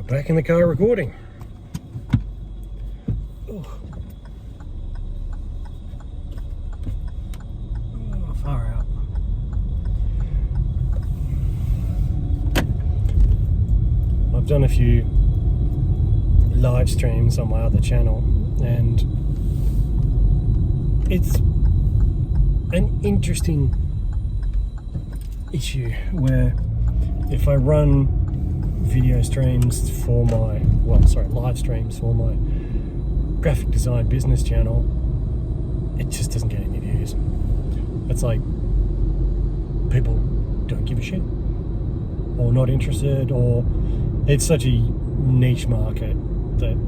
Back in the car recording. Oh, far out. I've done a few live streams on my other channel, and it's an interesting issue where if I run video streams for my, live streams for my graphic design business channel, it just doesn't get any views. It's like people don't give a shit, or not interested, or it's such a niche market that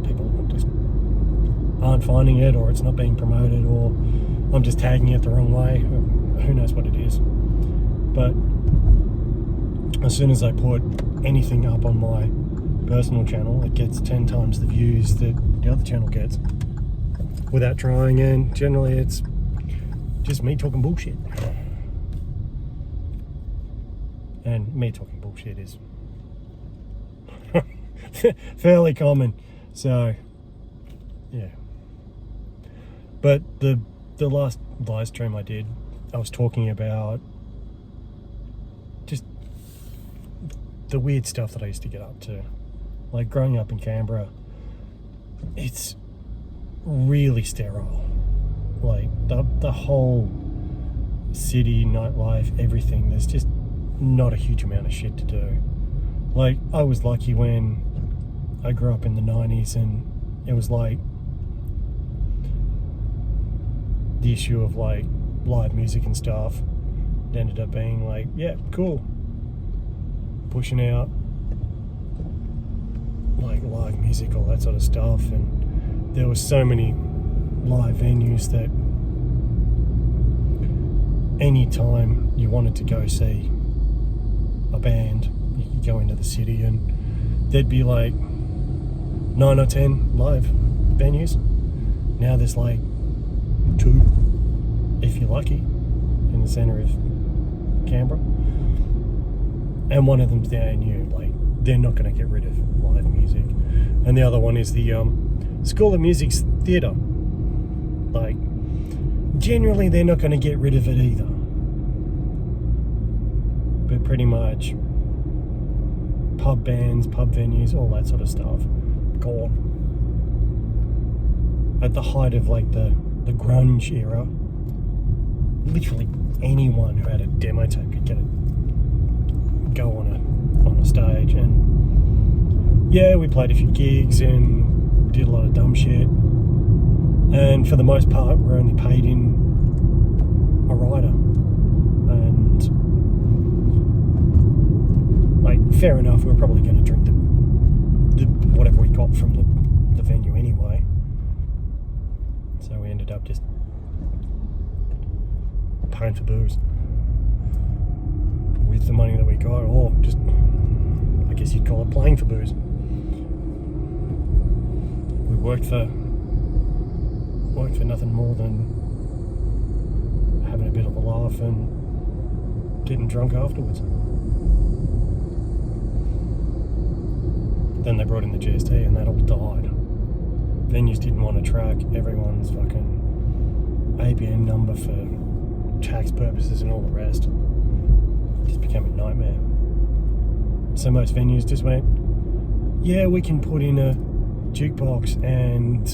people just aren't finding it, or it's not being promoted, or I'm just tagging it the wrong way. Who knows what it is. But as soon as I put anything up on my personal channel, it gets 10 times the views that the other channel gets without trying, and generally it's just me talking bullshit. And me talking bullshit is fairly common, so yeah. But the last live stream I did, I was talking about just the weird stuff that I used to get up to. Like growing up in Canberra, it's really sterile. Like the whole city, nightlife, everything, there's just not a huge amount of shit to do. Like, I was lucky when I grew up in the 90s, and it was like the issue of like live music and stuff. It ended up being like, yeah, cool, pushing out like live music, all that sort of stuff. And there was so many live venues that anytime you wanted to go see a band, you could go into the city and there'd be like 9 or 10 live venues. Now there's like 2, if you're lucky, in the centre of Canberra, and one of them's the ANU. Like, they're not going to get rid of live music. And the other one is the School of Music's theatre. Like, generally they're not going to get rid of it either, but pretty much pub bands, pub venues, all that sort of stuff, gone. At the height of like the grunge era, literally anyone who had a demo tape could go on a stage. And yeah, we played a few gigs and did a lot of dumb shit, and for the most part we're only paid in a rider. And like, fair enough, we were probably going to drink the whatever we got from the venue anyway, so we ended up just paying for booze with the money that we got, or just, I guess you'd call it, playing for booze. We worked for nothing more than having a bit of a laugh and getting drunk afterwards. Then they brought in the GST and that all died. Venues didn't want to track everyone's fucking ABN number for tax purposes and all the rest. It just became a nightmare. So most venues just went, yeah, we can put in a jukebox and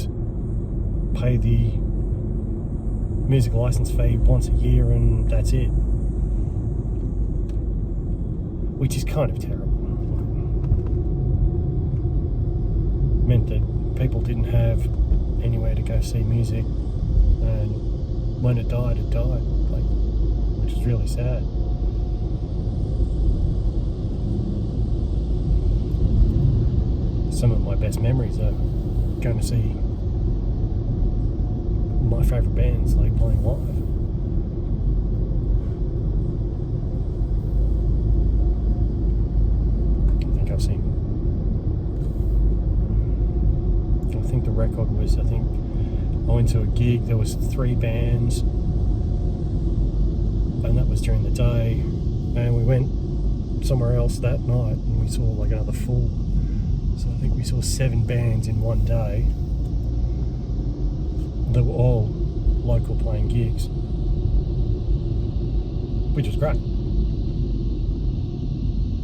pay the music license fee once a year and that's it. Which is kind of terrible. Meant that people didn't have anywhere to go see music, and when it died, like, which is really sad. Some of my best memories are going to see my favourite bands like playing live. I think the record was, I went to a gig, there was 3 bands, and that was during the day, and we went somewhere else that night and we we saw like another 4. So I think we saw 7 bands in one day. They were all local playing gigs, which was great.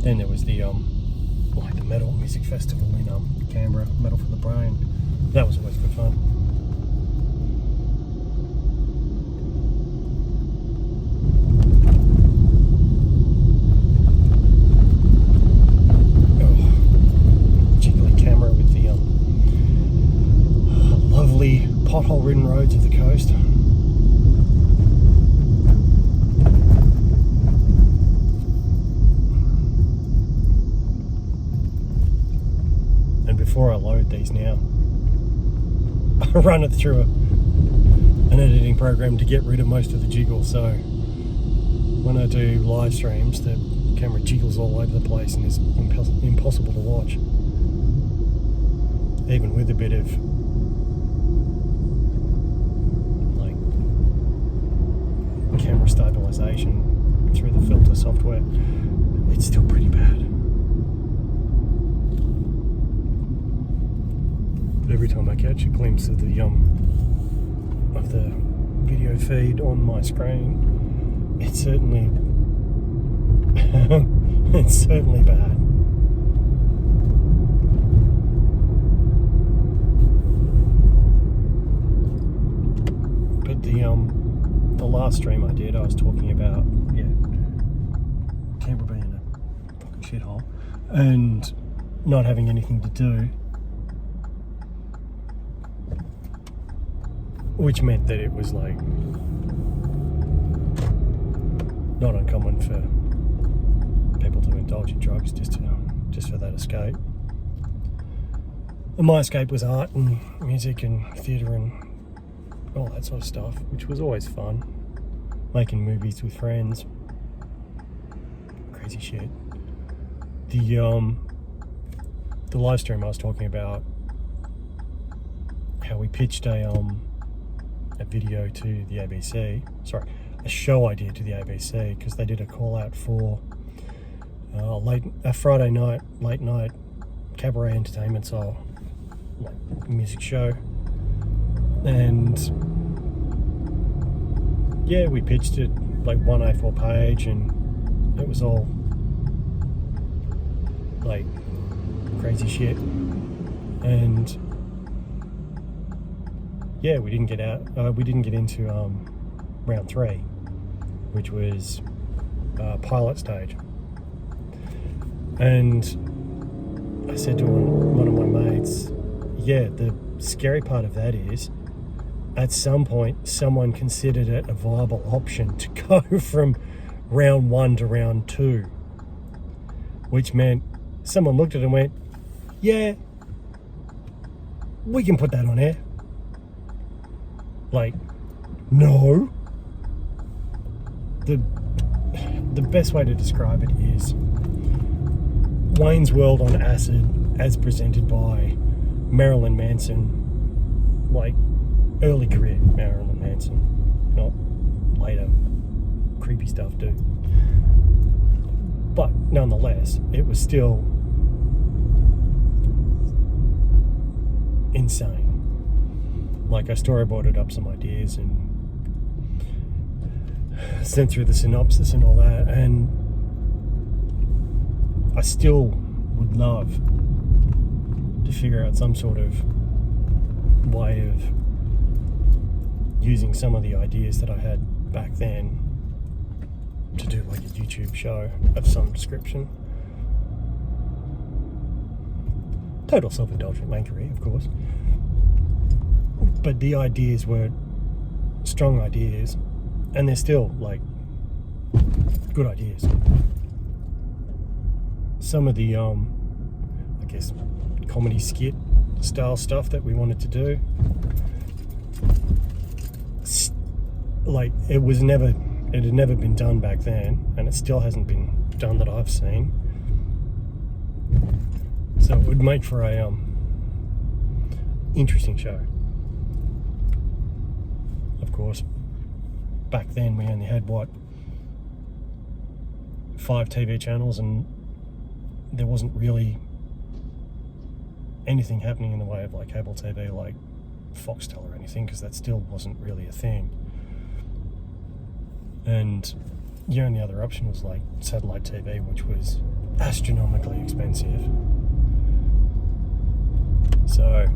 Then there was the like the metal music festival in Canberra, Metal for the Brain. That was always good fun. Pothole-ridden roads of the coast. And before I load these now, I run it through an editing program to get rid of most of the jiggle. So when I do live streams, the camera jiggles all over the place and is impossible to watch, even with a bit of camera stabilization through the filter software. It's still pretty bad. But every time I catch a glimpse of the video feed on my screen, it's certainly it's certainly bad. But the last stream I did, I was talking about, Canberra being a fucking shithole and not having anything to do, which meant that it was like not uncommon for people to indulge in drugs just for that escape. And my escape was art and music and theatre and all that sort of stuff, which was always fun. Making movies with friends, crazy shit. The live stream I was talking about, how we pitched a video to the ABC, a show idea to the ABC, because they did a call out for a Friday night, late night cabaret entertainment style music show. And we pitched it like one A4 page, and it was all like crazy shit. And we didn't get into round 3, which was pilot stage. And I said to one of my mates, the scary part of that is, at some point, someone considered it a viable option to go from round 1 to round 2, which meant someone looked at it and went, yeah, we can put that on air. Like, no. The best way to describe it is Wayne's World on acid as presented by Marilyn Manson, like early career Marilyn Manson, not later creepy stuff, dude. But nonetheless, it was still insane. Like, I storyboarded up some ideas and sent through the synopsis and all that, and I still would love to figure out some sort of way of using some of the ideas that I had back then to do like a YouTube show of some description. Total self-indulgent wankery, of course. But the ideas were strong ideas, and they're still like good ideas. Some of the I guess comedy skit style stuff that we wanted to do, like it had never been done back then, and it still hasn't been done that I've seen. So it would make for a interesting show. Of course, back then we only had 5 TV channels and there wasn't really anything happening in the way of like cable TV, like Foxtel or anything, because that still wasn't really a thing. And your only other option was like satellite TV, which was astronomically expensive. So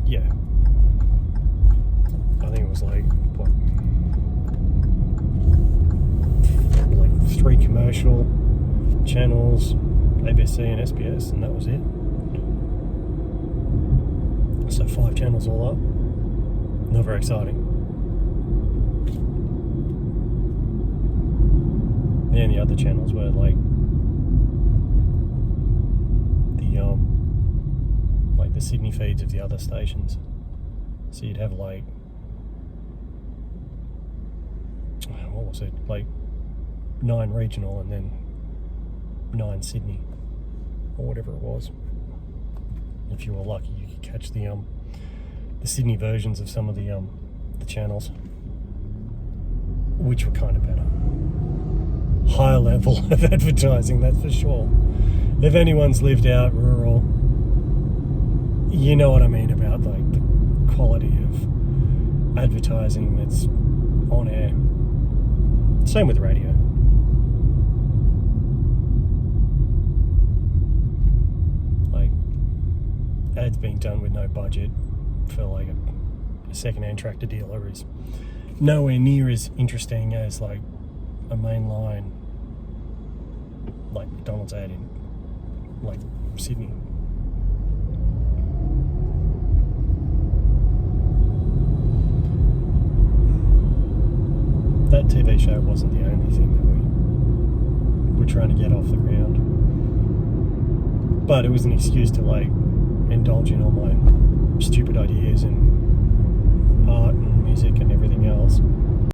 yeah, I think it was like what, like 3 commercial channels, ABC and SBS, and that was it. So 5 channels all up. Not very exciting. Then the other channels were like the Sydney feeds of the other stations. So you'd have like, what was it, like 9 regional and then 9 Sydney, or whatever it was. If you were lucky, you could catch the Sydney versions of some of the channels, which were kind of better. Higher level of advertising, that's for sure. If anyone's lived out rural, you know what I mean about like the quality of advertising that's on air. Same with radio. Like ads being done with no budget for like a second-hand tractor dealer is nowhere near as interesting as like a mainline like McDonald's ad in like Sydney. That TV show wasn't the only thing that we were trying to get off the ground, but it was an excuse to like indulge in all my